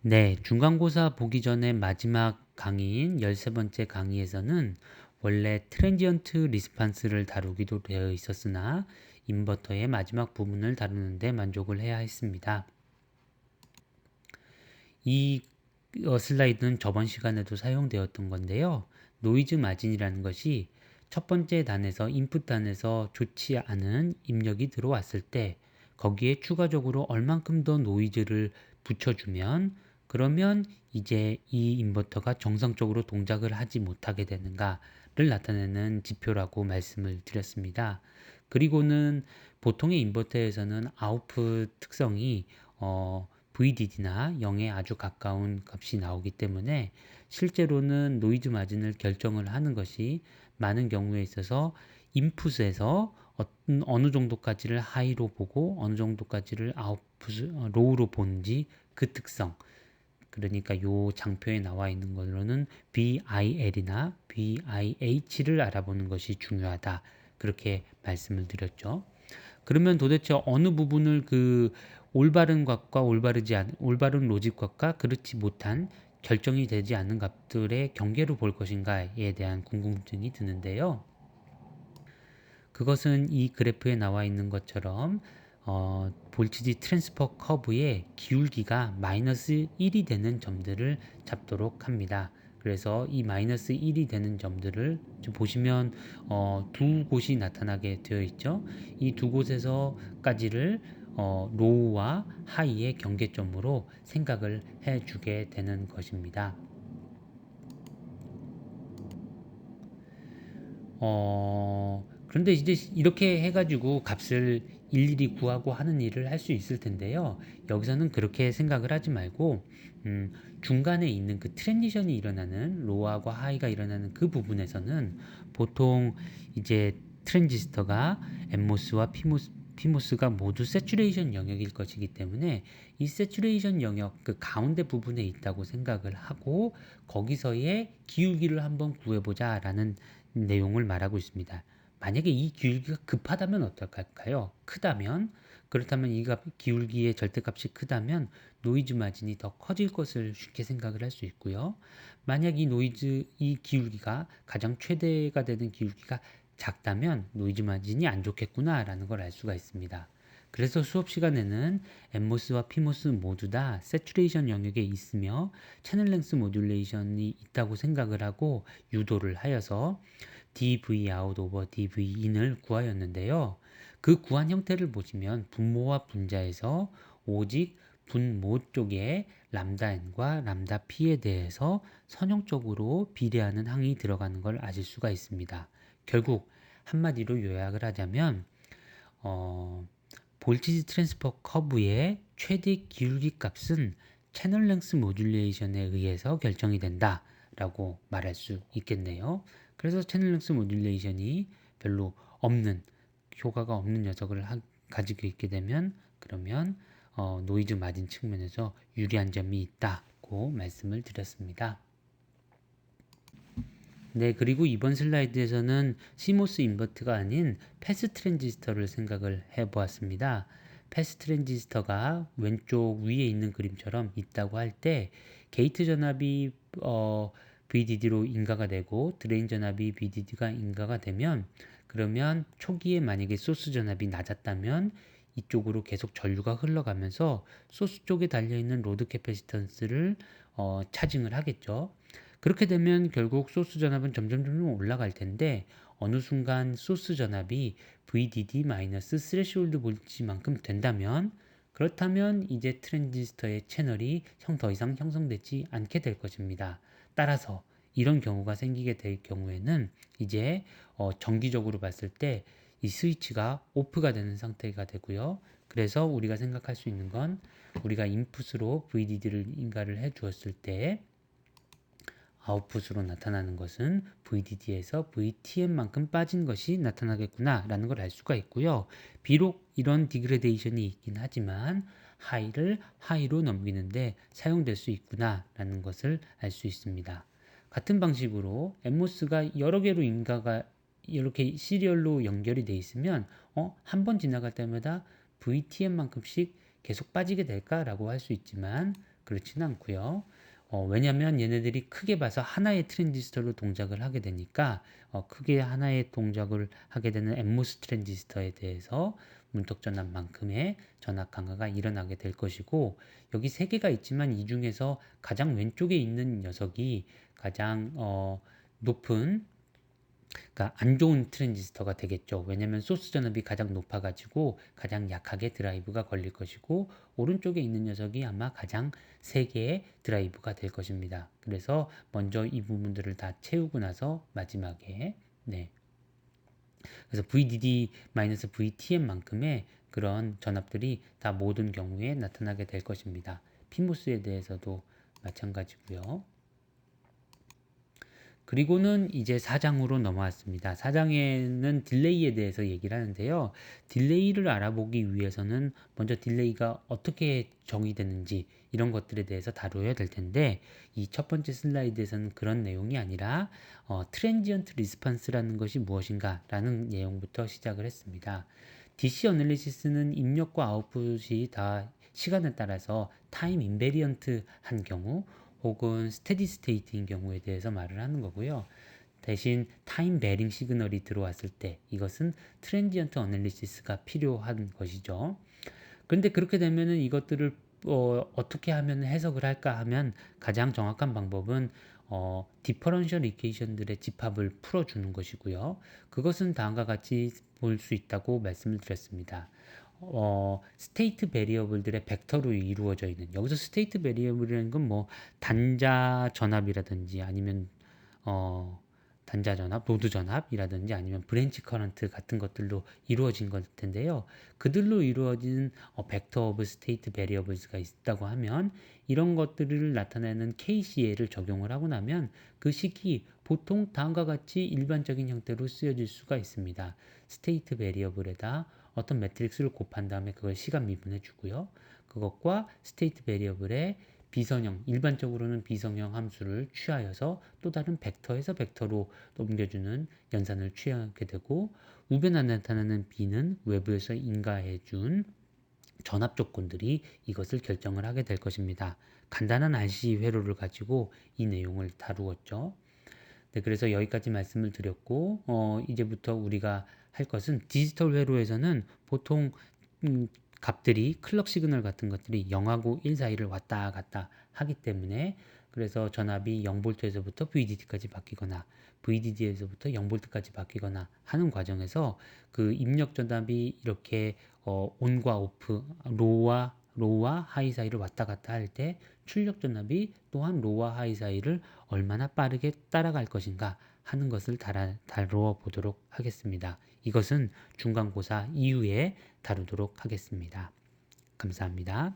네, 중간고사 보기 전에 마지막 강의인 13번째 강의에서는 원래 트랜지언트 리스판스를 다루기도 되어 있었으나 인버터의 마지막 부분을 다루는데 만족을 해야 했습니다. 이 슬라이드는 저번 시간에도 사용되었던 건데요. 노이즈 마진이라는 것이 첫 번째 단에서 인풋 단에서 좋지 않은 입력이 들어왔을 때 거기에 추가적으로 얼만큼 더 노이즈를 붙여주면 그러면 이제 이 인버터가 정상적으로 동작을 하지 못하게 되는가를 나타내는 지표라고 말씀을 드렸습니다. 그리고는 보통의 인버터에서는 아웃풋 특성이 VDD나 0에 아주 가까운 값이 나오기 때문에 실제로는 노이즈 마진을 결정을 하는 것이 많은 경우에 있어서 인풋에서 어느 정도까지를 하이로 보고 어느 정도까지를 로우로 보는지 그 특성, 그러니까 요 장표에 나와 있는 것으로는 VIL이나 VIH를 알아보는 것이 중요하다. 그렇게 말씀을 드렸죠. 그러면 도대체 어느 부분을 그 올바른 값과 올바른 로직 값과 그렇지 못한 결정이 되지 않는 값들의 경계로 볼 것인가에 대한 궁금증이 드는데요. 그것은 이 그래프에 나와 있는 것처럼 볼티지 트랜스퍼 커브의 기울기가 마이너스 1이 되는 점들을 잡도록 합니다. 그래서 이 마이너스 1이 되는 점들을 좀 보시면 두 곳이 나타나게 되어 있죠. 이 두 곳에서까지를 로우와 하이의 경계점으로 생각을 해주게 되는 것입니다. 그런데 이제 이렇게 해가지고 값을 일일이 구하고 하는 일을 할 수 있을 텐데요. 여기서는 그렇게 생각을 하지 말고, 중간에 있는 그 트랜지션이 일어나는, 로우하고 하이가 일어나는 그 부분에서는 보통 이제 트랜지스터가 엔모스와 피모스가 모두 세츄레이션 영역일 것이기 때문에 이 세츄레이션 영역 그 가운데 부분에 있다고 생각을 하고 거기서의 기울기를 한번 구해보자 라는 내용을 말하고 있습니다. 만약에 이 기울기가 급하다면 어떨까요? 크다면 그렇다면 이 기울기의 절대값이 크다면 노이즈 마진이 더 커질 것을 쉽게 생각을 할 수 있고요. 만약 이 기울기가 가장 최대가 되는 기울기가 작다면 노이즈 마진이 안 좋겠구나라는 걸 알 수가 있습니다. 그래서 수업 시간에는 엔모스와 피모스 모두 다 세츄레이션 영역에 있으며 채널 랭스 모듈레이션이 있다고 생각을 하고 유도를 하여서 dv out over dv in을 구하였는데요. 그 구한 형태를 보시면 분모와 분자에서 오직 분모 쪽에 람다 n과 람다 p에 대해서 선형적으로 비례하는 항이 들어가는 걸 아실 수가 있습니다. 결국 한마디로 요약을 하자면 볼티지 트랜스퍼 커브의 최대 기울기 값은 채널 랭스 모듈레이션에 의해서 결정이 된다 라고 말할 수 있겠네요. 그래서 채널 랭스 모듈레이션이 별로 없는 효과가 없는 녀석을 가지고 있게 되면 그러면 노이즈 마진 측면에서 유리한 점이 있다고 말씀을 드렸습니다. 네, 그리고 이번 슬라이드에서는 CMOS 인버터가 아닌 패스 트랜지스터를 생각을 해보았습니다. 패스 트랜지스터가 왼쪽 위에 있는 그림처럼 있다고 할 때 게이트 전압이 VDD로 인가가 되고 드레인 전압이 VDD가 인가가 되면 그러면 초기에 만약에 소스 전압이 낮았다면 이쪽으로 계속 전류가 흘러가면서 소스 쪽에 달려있는 로드 캐패시턴스를 차징을 하겠죠. 그렇게 되면 결국 소스 전압은 점점 올라갈 텐데 어느 순간 소스 전압이 VDD-스레시홀드 볼티지만큼 된다면 그렇다면 이제 트랜지스터의 채널이 더 이상 형성되지 않게 될 것입니다. 따라서 이런 경우가 생기게 될 경우에는 이제 정기적으로 봤을 때 이 스위치가 오프가 되는 상태가 되고요. 그래서 우리가 생각할 수 있는 건 우리가 인풋으로 VDD를 인가를 해 주었을 때 아웃풋으로 나타나는 것은 VDD에서 VTM만큼 빠진 것이 나타나겠구나 라는 걸 알 수가 있고요. 비록 이런 디그레데이션이 있긴 하지만 하이를 하이로 넘기는데 사용될 수 있구나 라는 것을 알 수 있습니다. 같은 방식으로 엠모스가 여러 개로 인가가 이렇게 시리얼로 연결이 돼 있으면 한 번 지나갈 때마다 VTM만큼씩 계속 빠지게 될까라고 할 수 있지만 그렇지는 않고요. 왜냐면 얘네들이 크게 봐서 하나의 트랜지스터로 동작을 하게 되니까 크게 하나의 동작을 하게 되는 엠모스 트랜지스터에 대해서 문턱 전압만큼의 전압 강화가 일어나게 될 것이고, 여기 세 개가 있지만 이 중에서 가장 왼쪽에 있는 녀석이 가장 높은, 그러니까 안 좋은 트랜지스터가 되겠죠. 왜냐면 소스 전압이 가장 높아가지고 가장 약하게 드라이브가 걸릴 것이고, 오른쪽에 있는 녀석이 아마 가장 세게 드라이브가 될 것입니다. 그래서 먼저 이 부분들을 다 채우고 나서 마지막에, 네, 그래서 VDD-VTM만큼의 그런 전압들이 다 모든 경우에 나타나게 될 것입니다. 피모스에 대해서도 마찬가지고요. 그리고는 이제 4장으로 넘어왔습니다. 4장에는 딜레이에 대해서 얘기를 하는데요. 딜레이를 알아보기 위해서는 먼저 딜레이가 어떻게 정의되는지 이런 것들에 대해서 다루어야 될 텐데, 이 첫 번째 슬라이드에서는 그런 내용이 아니라 트랜지언트 리스판스라는 것이 무엇인가 라는 내용부터 시작을 했습니다. DC 어널리시스는 입력과 아웃풋이 다 시간에 따라서 타임 인베리언트 한 경우 혹은 스테디 스테이트인 경우에 대해서 말을 하는 거고요. 대신 타임 베링 시그널이 들어왔을 때 이것은 트랜지언트 어널리시스가 필요한 것이죠. 그런데 그렇게 되면은 이것들을 어떻게 하면 해석을 할까 하면 가장 정확한 방법은 디퍼런셜 이퀘이션들의 집합을 풀어주는 것이고요. 그것은 다음과 같이 볼 수 있다고 말씀을 드렸습니다. 스테이트 베리어블들의 벡터로 이루어져 있는, 여기서 스테이트 베리어블이라는 건 뭐 단자 전압이라든지 아니면 단자 전압, 노드 전압이라든지 아니면 브랜치 커런트 같은 것들로 이루어진 것 텐데요. 그들로 이루어진 벡터 오브 스테이트 베리어블스가 있다고 하면 이런 것들을 나타내는 KCL을 적용을 하고 나면 그 식이 보통 다음과 같이 일반적인 형태로 쓰여질 수가 있습니다. 스테이트 베리어블에다 어떤 매트릭스를 곱한 다음에 그걸 시간 미분해 주고요. 그것과 스테이트 베리어블의 비선형, 일반적으로는 비선형 함수를 취하여서 또 다른 벡터에서 벡터로 옮겨주는 연산을 취하게 되고, 우변에 나타나는 B는 외부에서 인가해준 전압 조건들이 이것을 결정을 하게 될 것입니다. 간단한 RC 회로를 가지고 이 내용을 다루었죠. 네, 그래서 여기까지 말씀을 드렸고, 이제부터 우리가 할 것은 디지털 회로에서는 보통 값들이 클럭 시그널 같은 것들이 0하고 1 사이를 왔다 갔다 하기 때문에, 그래서 전압이 0V에서부터 VDD까지 바뀌거나 VDD에서부터 0V까지 바뀌거나 하는 과정에서 그 입력 전압이 이렇게 온과 오프, 로와 하이 사이를 왔다 갔다 할 때 출력 전압이 또한 로와 하이 사이를 얼마나 빠르게 따라갈 것인가 하는 것을 다루어 보도록 하겠습니다. 이것은 중간고사 이후에 다루도록 하겠습니다. 감사합니다.